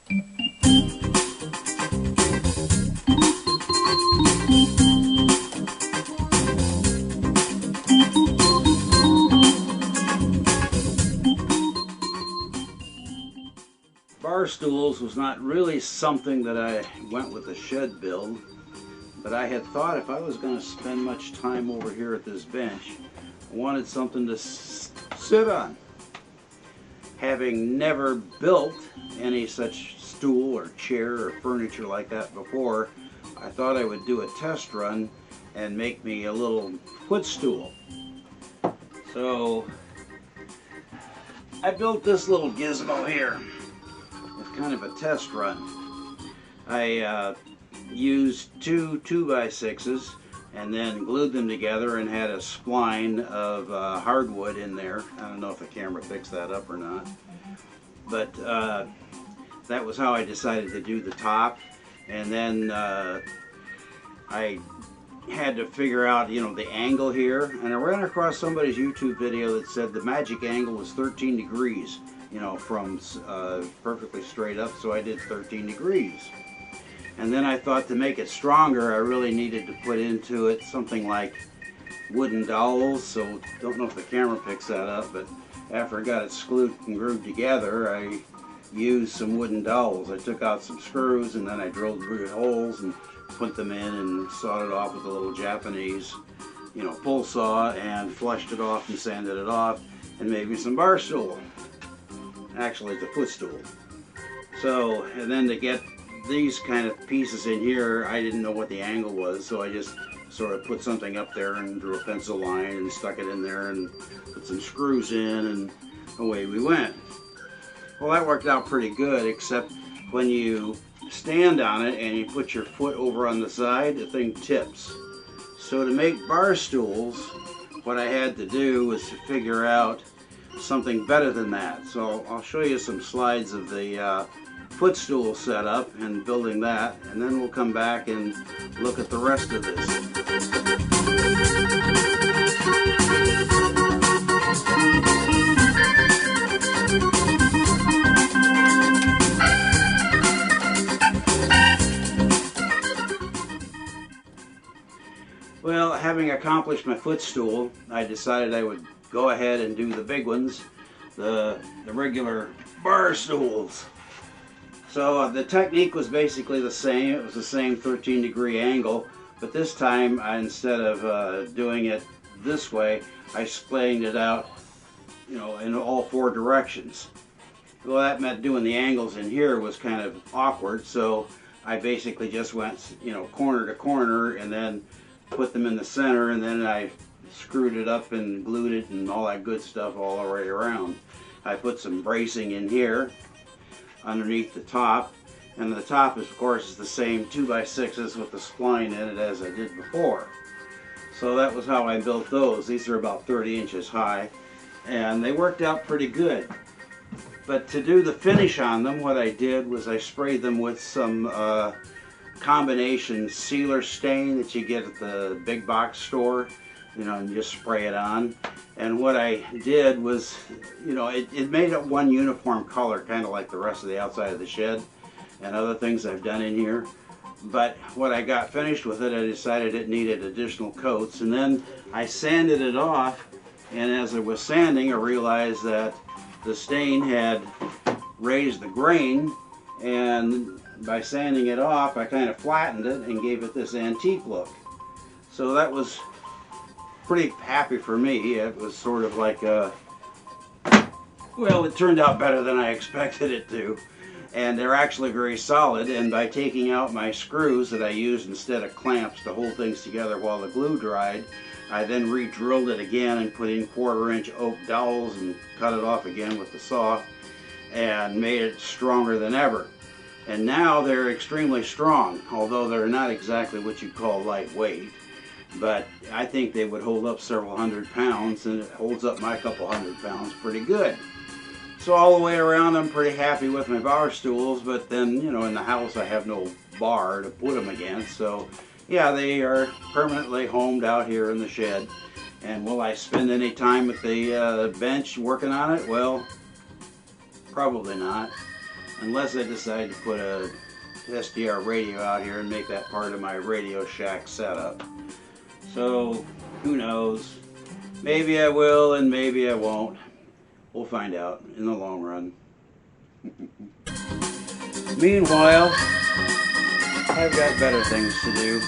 Bar stools was not really something that I went with the shed build, but I had thought if I was going to spend much time over here at this bench, I wanted something to sit on. Having never built any such stool or chair or furniture like that before, I thought I would do a test run and make me a little footstool. So I built this little gizmo here. It's kind of a test run. I used two 2x6s and then glued them together and had a spline of hardwood in there. I don't know if the camera picks that up or not, but that was how I decided to do the top. And then I had to figure out, you know, the angle here, and I ran across somebody's YouTube video that said the magic angle was 13 degrees, you know, from perfectly straight up, so I did 13 degrees. And then I thought to make it stronger, I really needed to put into it something like wooden dowels. So don't know if the camera picks that up, but after I got it screwed and glued together, I used some wooden dowels. I took out some screws and then I drilled through holes and put them in and sawed it off with a little Japanese, you know, pull saw, and flushed it off and sanded it off and made me some bar stool. Actually, it's a footstool. So, and then to get these kind of pieces in here, I didn't know what the angle was, so I just sort of put something up there and drew a pencil line and stuck it in there and put some screws in, and away we went. Well, that worked out pretty good, except when you stand on it and you put your foot over on the side, the thing tips. So to make bar stools, what I had to do was to figure out something better than that. So I'll show you some slides of the footstool setup and building that, and then we'll come back and look at the rest of this. Well, having accomplished my footstool, I decided I would go ahead and do the big ones, the regular bar stools. So the technique was basically the same. It was the same 13-degree angle, but this time instead of doing it this way, I splayed it out, you know, in all four directions. Well, that meant doing the angles in here was kind of awkward, so I basically just went, you know, corner to corner and then put them in the center, and then I screwed it up and glued it and all that good stuff all the way around. I put some bracing in here underneath the top, and the top is, of course, is the same 2x6s with the spline in it as I did before. So that was how I built those. These are about 30 inches high, and they worked out pretty good. But to do the finish on them, what I did was I sprayed them with some combination sealer stain that you get at the big box store, you know, and just spray it on. And what I did was, you know, it made it one uniform color, kind of like the rest of the outside of the shed and other things I've done in here. But when I got finished with it, I decided it needed additional coats, and then I sanded it off, and as I was sanding, I realized that the stain had raised the grain, and by sanding it off, I kind of flattened it and gave it this antique look. So that was pretty happy for me. It was sort of like a, well, it turned out better than I expected it to. And they're actually very solid, and by taking out my screws that I used instead of clamps to hold things together while the glue dried, I then re-drilled it again and put in 1/4-inch oak dowels and cut it off again with the saw and made it stronger than ever. And now they're extremely strong, although they're not exactly what you'd call lightweight. But I think they would hold up several hundred pounds, and it holds up my couple hundred pounds pretty good. So all the way around, I'm pretty happy with my bar stools, but then, you know, in the house I have no bar to put them against. So yeah, they are permanently homed out here in the shed. And will I spend any time at the bench working on it? Well, probably not. unless I decide to put a SDR radio out here and make that part of my Radio Shack setup. So, who knows? Maybe I will and maybe I won't. We'll find out in the long run. Meanwhile, I've got better things to do.